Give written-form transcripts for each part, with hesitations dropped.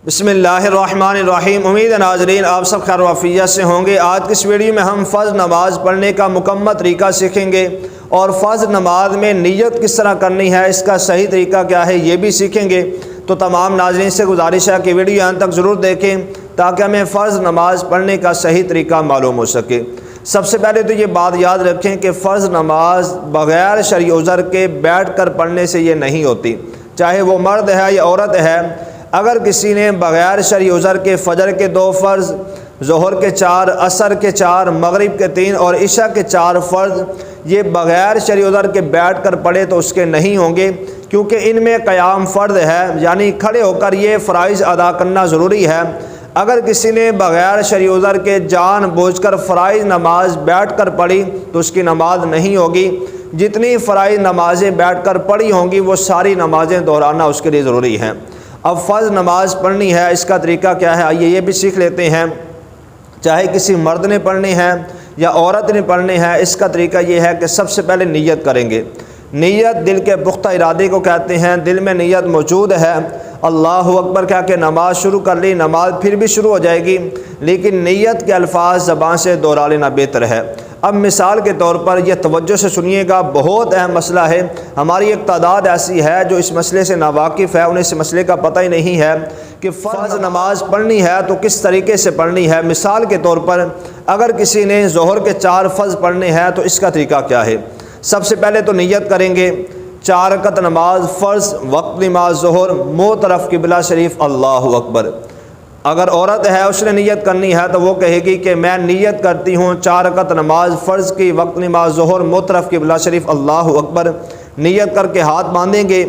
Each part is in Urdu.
بسم اللہ الرحمن الرحیم۔ امید ہے ناظرین آپ سب خیر و عافیت سے ہوں گے۔ آج کی اس ویڈیو میں ہم فرض نماز پڑھنے کا مکمل طریقہ سیکھیں گے اور فرض نماز میں نیت کس طرح کرنی ہے، اس کا صحیح طریقہ کیا ہے، یہ بھی سیکھیں گے۔ تو تمام ناظرین سے گزارش ہے کہ ویڈیو یہاں تک ضرور دیکھیں تاکہ ہمیں فرض نماز پڑھنے کا صحیح طریقہ معلوم ہو سکے۔ سب سے پہلے تو یہ بات یاد رکھیں کہ فرض نماز بغیر شرعی عذر کے بیٹھ کر پڑھنے سے یہ نہیں ہوتی، چاہے وہ مرد ہے یا عورت ہے۔ اگر کسی نے بغیر شرعی عذر کے فجر کے 2 فرض، ظہر کے 4، عصر کے 4، مغرب کے 3 اور عشاء کے 4 فرض یہ بغیر شرعی عذر کے بیٹھ کر پڑھے تو اس کے نہیں ہوں گے، کیونکہ ان میں قیام فرض ہے، یعنی کھڑے ہو کر یہ فرائض ادا کرنا ضروری ہے۔ اگر کسی نے بغیر شرعی عذر کے جان بوجھ کر فرائض نماز بیٹھ کر پڑھی تو اس کی نماز نہیں ہوگی۔ جتنی فرائض نمازیں بیٹھ کر پڑھی ہوں گی وہ ساری نمازیں دہرانا اس کے لیے ضروری ہے۔ اب فرض نماز پڑھنی ہے، اس کا طریقہ کیا ہے آئیے یہ بھی سیکھ لیتے ہیں۔ چاہے کسی مرد نے پڑھنی ہے یا عورت نے پڑھنی ہے، اس کا طریقہ یہ ہے کہ سب سے پہلے نیت کریں گے۔ نیت دل کے پختہ ارادے کو کہتے ہیں۔ دل میں نیت موجود ہے، اللہ اکبر کہہ کے نماز شروع کر لی، نماز پھر بھی شروع ہو جائے گی، لیکن نیت کے الفاظ زبان سے دہرا لینا بہتر ہے۔ اب مثال کے طور پر یہ توجہ سے سنیے گا، بہت اہم مسئلہ ہے۔ ہماری ایک تعداد ایسی ہے جو اس مسئلے سے ناواقف ہے، انہیں اس مسئلے کا پتہ ہی نہیں ہے کہ فرض نماز پڑھنی ہے تو کس طریقے سے پڑھنی ہے۔ مثال کے طور پر اگر کسی نے ظہر کے 4 فرض پڑھنے ہیں تو اس کا طریقہ کیا ہے؟ سب سے پہلے تو نیت کریں گے 4 رکعت نماز فرض، وقت نماز ظہر، منہ طرف قبلہ شریف، اللہ اکبر۔ اگر عورت ہے اس نے نیت کرنی ہے تو وہ کہے گی کہ میں نیت کرتی ہوں 4 رکعت نماز فرض کی، وقت نماز ظہر، منہ طرف قبلہ شریف، اللہ اکبر۔ نیت کر کے ہاتھ باندھیں گے،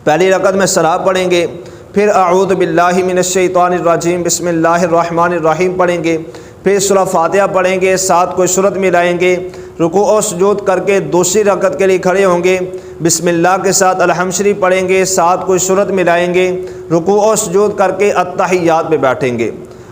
پہلی رکعت میں سرا پڑھیں گے، پھر اعوذ باللہ من الشیطان الرجیم بسم اللہ الرحمن الرحیم پڑھیں گے، پھر سورہ فاتحہ پڑھیں گے، ساتھ کوئی سورت ملائیں گے، رکوع و سجود کر کے دوسری رکعت کے لیے کھڑے ہوں گے، بسم اللہ کے ساتھ الحمد شریف پڑھیں گے، ساتھ کوئی سورت ملائیں گے، رکوع و سجود کر کے التحیات پہ بیٹھیں گے۔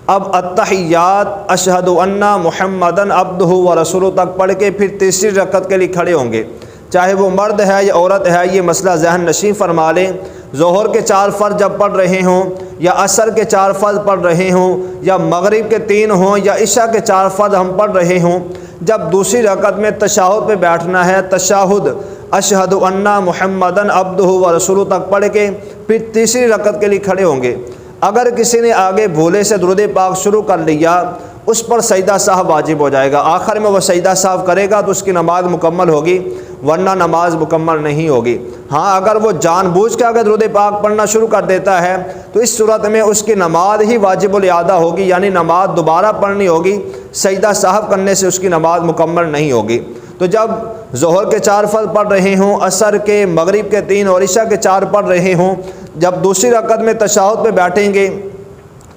اب التحیات اشہد ان محمدن عبدہ و رسولہ تک پڑھ کے پھر تیسری رکعت کے لیے کھڑے ہوں گے۔ چاہے وہ مرد ہے یا عورت ہے، یہ مسئلہ ذہن نشین فرما لیں۔ ظہر کے 4 فرض جب پڑھ رہے ہوں یا عصر کے 4 فرض پڑھ رہے ہوں یا مغرب کے 3 ہوں یا عشاء کے 4 فرض ہم پڑھ رہے ہوں، جب دوسری رکعت میں تشہد پہ بیٹھنا ہے، تشہد اشہد ان محمدن عبدہ و رسولہ تک پڑھ کے پھر تیسری رکعت کے لیے کھڑے ہوں گے۔ اگر کسی نے آگے بھولے سے درود پاک شروع کر لیا، اس پر سجدہ صاحب واجب ہو جائے گا۔ آخر میں وہ سجدہ صاحب کرے گا تو اس کی نماز مکمل ہوگی، ورنہ نماز مکمل نہیں ہوگی۔ ہاں اگر وہ جان بوجھ کے اگر درود پاک پڑھنا شروع کر دیتا ہے تو اس صورت میں اس کی نماز ہی واجب الاعادہ ہوگی، یعنی نماز دوبارہ پڑھنی ہوگی، سجدہ صاحب کرنے سے اس کی نماز مکمل نہیں ہوگی۔ تو جب ظہر کے 4 فرض پڑھ رہے ہوں، عصر کے، مغرب کے 3 اور عشاء کے 4 پڑھ رہے ہوں، جب دوسری رکعت میں تشہد پہ بیٹھیں گے،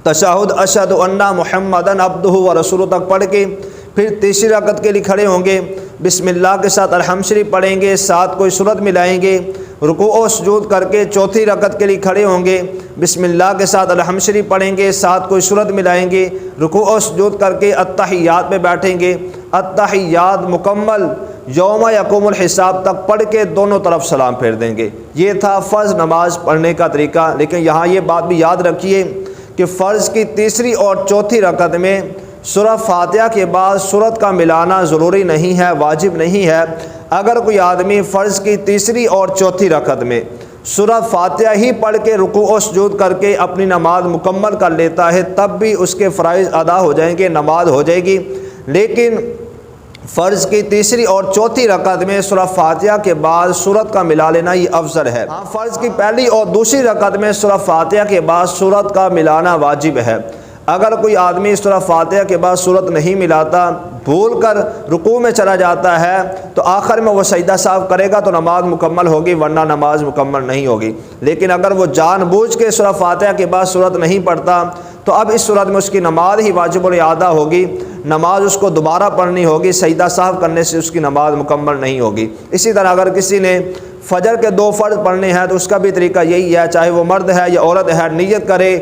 تشہد اشہد ان محمدن عبدہ و رسولہ تک پڑھ کے پھر تیسری رکعت کے لیے کھڑے ہوں گے، بسم اللہ کے ساتھ الحمد شریف پڑھیں گے، ساتھ کوئی سورت ملائیں گے، رکوع و سجود کر کے چوتھی رکعت کے لیے کھڑے ہوں گے، بسم اللہ کے ساتھ الحمد شریف پڑھیں گے، ساتھ کوئی سورت ملائیں گے، رکوع و سجود کر کے التحیات پہ بیٹھیں گے، التحیات مکمل یوم یقوم الحساب تک پڑھ کے دونوں طرف سلام پھیر دیں گے۔ یہ تھا فرض نماز پڑھنے کا طریقہ۔ لیکن یہاں یہ بات بھی یاد رکھیے کہ فرض کی تیسری اور چوتھی رکعت میں سورہ فاتحہ کے بعد سورت کا ملانا ضروری نہیں ہے، واجب نہیں ہے۔ اگر کوئی آدمی فرض کی تیسری اور چوتھی رکعت میں سورہ فاتحہ ہی پڑھ کے رکوع و سجود کر کے اپنی نماز مکمل کر لیتا ہے تب بھی اس کے فرائض ادا ہو جائیں گے، نماز ہو جائے گی۔ لیکن فرض کی تیسری اور چوتھی رکعت میں سورہ فاتحہ کے بعد سورت کا ملا لینا یہ افضل ہے۔ ہاں فرض کی پہلی اور دوسری رکعت میں سورہ فاتحہ کے بعد سورت کا ملانا واجب ہے۔ اگر کوئی آدمی سورہ فاتحہ کے بعد سورت نہیں ملاتا، بھول کر رکوع میں چلا جاتا ہے تو آخر میں وہ سجدہ صاحب کرے گا تو نماز مکمل ہوگی، ورنہ نماز مکمل نہیں ہوگی۔ لیکن اگر وہ جان بوجھ کے سورہ فاتحہ کے بعد سورت نہیں پڑھتا تو اب اس صورت میں اس کی نماز ہی واجب الاعادہ ہوگی، نماز اس کو دوبارہ پڑھنی ہوگی، سجدہ صاحب کرنے سے اس کی نماز مکمل نہیں ہوگی۔ اسی طرح اگر کسی نے فجر کے 2 فرض پڑھنے ہیں تو اس کا بھی طریقہ یہی ہے، چاہے وہ مرد ہے یا عورت ہے، نیت کرے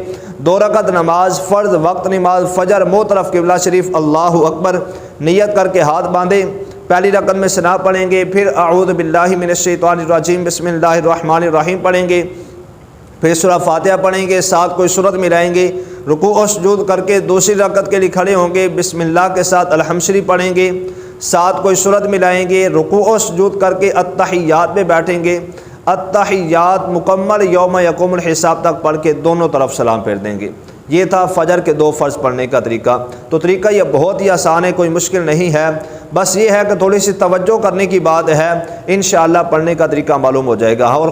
2 رکعت نماز فرض، وقت نماز فجر، منہ طرف قبلہ شریف، اللہ اکبر، نیت کر کے ہاتھ باندھیں، پہلی رکعت میں ثنا پڑھیں گے، پھر اعوذ باللہ من الشیطان الرجیم بسم اللہ الرحمن الرحیم پڑھیں گے، پھر سورہ فاتحہ پڑھیں گے، ساتھ کوئی سورت ملائیں گے، رکوع و سجود کر کے دوسری رکعت کے لیے کھڑے ہوں گے، بسم اللہ کے ساتھ الحمد شریف پڑھیں گے، ساتھ کوئی سورت ملائیں گے، رکوع و سجود کر کے التحیات پہ بیٹھیں گے، التحیات مکمل یوم یقوم الحساب تک پڑھ کے دونوں طرف سلام پھیر دیں گے۔ یہ تھا فجر کے 2 فرض پڑھنے کا طریقہ۔ تو طریقہ یہ بہت ہی آسان ہے، کوئی مشکل نہیں ہے، بس یہ ہے کہ تھوڑی سی توجہ کرنے کی بات ہے، انشاءاللہ پڑھنے کا طریقہ معلوم ہو جائے گا۔ اور